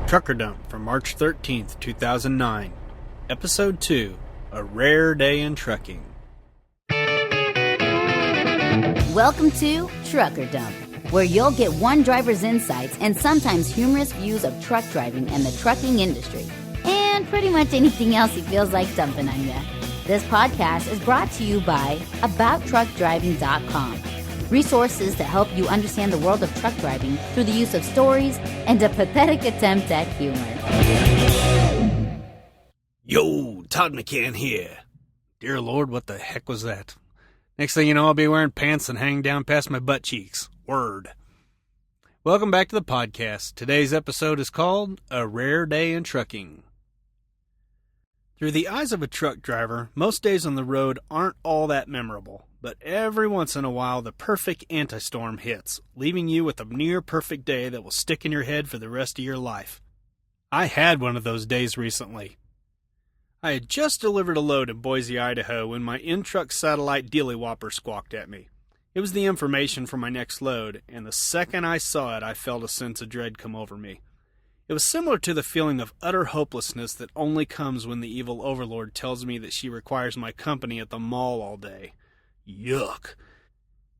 Trucker Dump from March 13th, 2009. Episode 2, A Rare Day in Trucking. Welcome to Trucker Dump, where you'll get one driver's insights and sometimes humorous views of truck driving and the trucking industry, and pretty much anything else he feels like dumping on you. This podcast is brought to you by AboutTruckDriving.com. Resources to help you understand the world of truck driving through the use of stories and a pathetic attempt at humor. Yo, Todd McCann here. Dear Lord, what the heck was that? Next thing you know, I'll be wearing pants and hanging down past my butt cheeks. Word. Welcome back to the podcast. Today's episode is called A Rare Day in Trucking. Through the eyes of a truck driver, most days on the road aren't all that memorable, but every once in a while the perfect anti-storm hits, leaving you with a near-perfect day that will stick in your head for the rest of your life. I had one of those days recently. I had just delivered a load in Boise, Idaho when my in-truck satellite dealy-whopper squawked at me. It was the information for my next load, and the second I saw it I felt a sense of dread come over me. It was similar to the feeling of utter hopelessness that only comes when the evil overlord tells me that she requires my company at the mall all day. Yuck.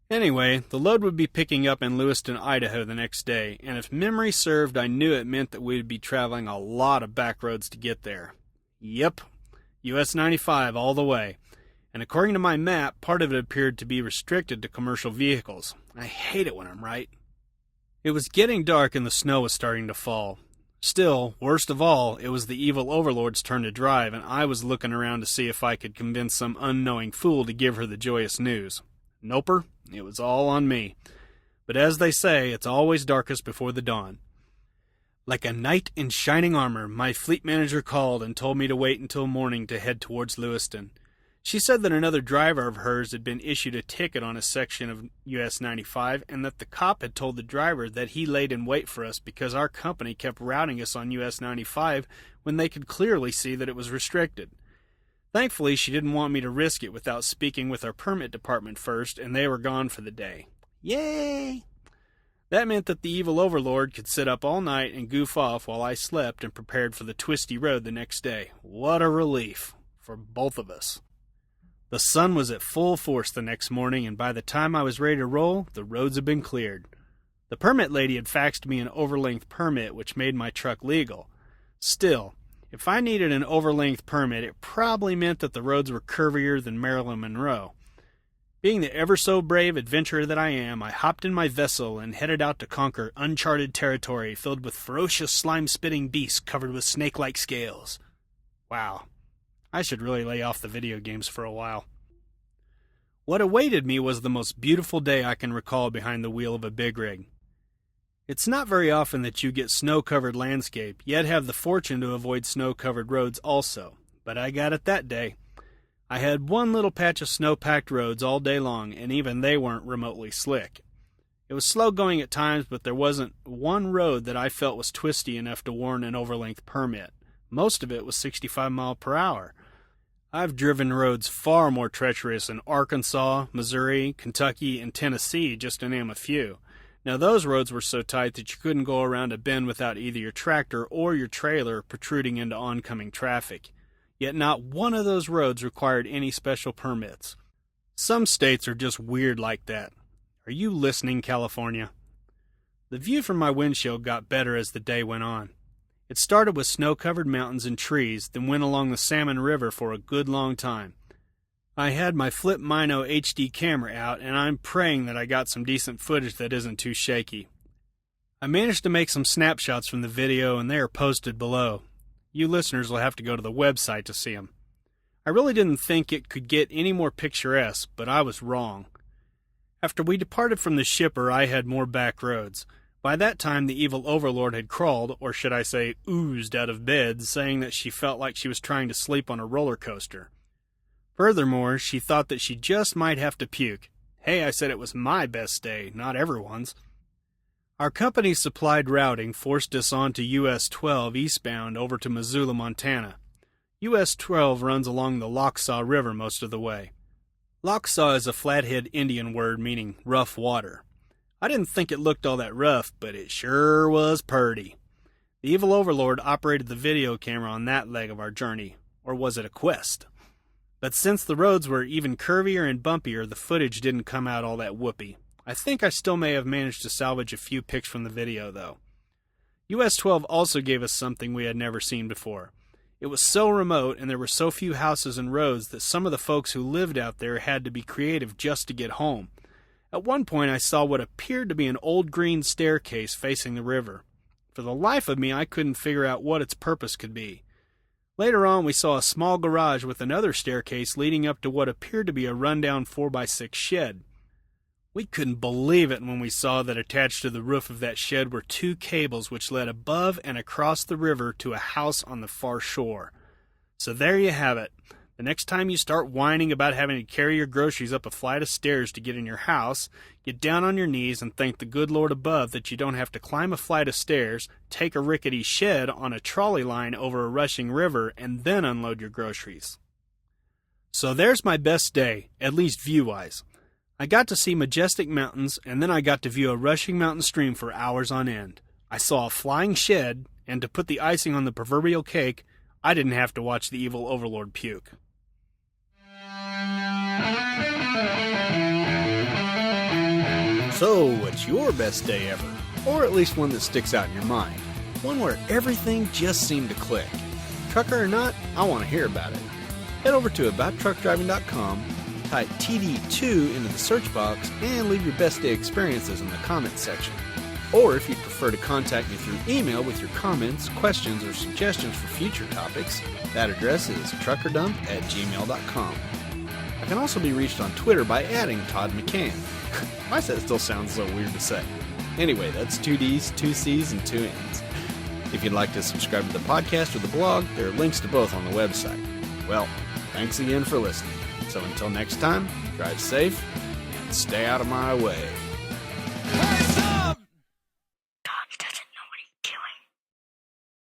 Anyway, the load would be picking up in Lewiston, Idaho the next day, and if memory served, I knew it meant that we would be traveling a lot of back roads to get there. Yep, US 95 all the way. And according to my map, part of it appeared to be restricted to commercial vehicles. I hate it when I'm right. It was getting dark and the snow was starting to fall. Still, worst of all, it was the evil overlord's turn to drive, and I was looking around to see if I could convince some unknowing fool to give her the joyous news. Noper, it was all on me. But as they say, it's always darkest before the dawn. Like a knight in shining armor, my fleet manager called and told me to wait until morning to head towards Lewiston. She said that another driver of hers had been issued a ticket on a section of US 95 and that the cop had told the driver that he laid in wait for us because our company kept routing us on US 95 when they could clearly see that it was restricted. Thankfully, she didn't want me to risk it without speaking with our permit department first, and they were gone for the day. Yay! That meant that the evil overlord could sit up all night and goof off while I slept and prepared for the twisty road the next day. What a relief for both of us. The sun was at full force the next morning, and by the time I was ready to roll, the roads had been cleared. The permit lady had faxed me an overlength permit, which made my truck legal. Still, if I needed an overlength permit, it probably meant that the roads were curvier than Marilyn Monroe. Being the ever-so-brave adventurer that I am, I hopped in my vessel and headed out to conquer uncharted territory filled with ferocious slime-spitting beasts covered with snake-like scales. Wow. I should really lay off the video games for a while. What awaited me was the most beautiful day I can recall behind the wheel of a big rig. It's not very often that you get snow-covered landscape, yet have the fortune to avoid snow-covered roads also, but I got it that day. I had one little patch of snow-packed roads all day long, and even they weren't remotely slick. It was slow going at times, but there wasn't one road that I felt was twisty enough to warrant an overlength permit. Most of it was 65 miles per hour. I've driven roads far more treacherous in Arkansas, Missouri, Kentucky, and Tennessee, just to name a few. Now those roads were so tight that you couldn't go around a bend without either your tractor or your trailer protruding into oncoming traffic. Yet not one of those roads required any special permits. Some states are just weird like that. Are you listening, California? The view from my windshield got better as the day went on. It started with snow-covered mountains and trees, then went along the Salmon River for a good long time. I had my Flip Mino HD camera out, and I'm praying that I got some decent footage that isn't too shaky. I managed to make some snapshots from the video, and they are posted below. You listeners will have to go to the website to see them. I really didn't think it could get any more picturesque, but I was wrong. After we departed from the shipper, I had more back roads. By that time, the evil overlord had crawled, or should I say oozed, out of bed, saying that she felt like she was trying to sleep on a roller coaster. Furthermore, she thought that she just might have to puke. Hey, I said it was my best day, not everyone's. Our company's supplied routing forced us onto US 12 eastbound over to Missoula, Montana. US 12 runs along the Locksaw River most of the way. Locksaw is a Flathead Indian word meaning rough water. I didn't think it looked all that rough, but it sure was purty. The evil overlord operated the video camera on that leg of our journey, or was it a quest? But since the roads were even curvier and bumpier, the footage didn't come out all that whoopee. I think I still may have managed to salvage a few pics from the video, though. US 12 also gave us something we had never seen before. It was so remote and there were so few houses and roads that some of the folks who lived out there had to be creative just to get home. At one point I saw what appeared to be an old green staircase facing the river. For the life of me, I couldn't figure out what its purpose could be. Later on, we saw a small garage with another staircase leading up to what appeared to be a rundown 4x6 shed. We couldn't believe it when we saw that attached to the roof of that shed were 2 cables which led above and across the river to a house on the far shore. So there you have it. The next time you start whining about having to carry your groceries up a flight of stairs to get in your house, get down on your knees and thank the good Lord above that you don't have to climb a flight of stairs, take a rickety shed on a trolley line over a rushing river, and then unload your groceries. So there's my best day, at least view-wise. I got to see majestic mountains, and then I got to view a rushing mountain stream for hours on end. I saw a flying shed, and to put the icing on the proverbial cake, I didn't have to watch the evil overlord puke. So, what's your best day ever? Or at least one that sticks out in your mind. One where everything just seemed to click. Trucker or not, I want to hear about it. Head over to abouttruckdriving.com, type TD2 into the search box, and leave your best day experiences in the comments section. Or if you'd prefer to contact me through email with your comments, questions, or suggestions for future topics, that address is truckerdump@gmail.com. I can also be reached on Twitter by adding Todd McCann. Why does that still sound so weird to say? Anyway, that's 2 D's, 2 C's, and 2 N's. If you'd like to subscribe to the podcast or the blog, there are links to both on the website. Well, thanks again for listening. So until next time, drive safe and stay out of my way.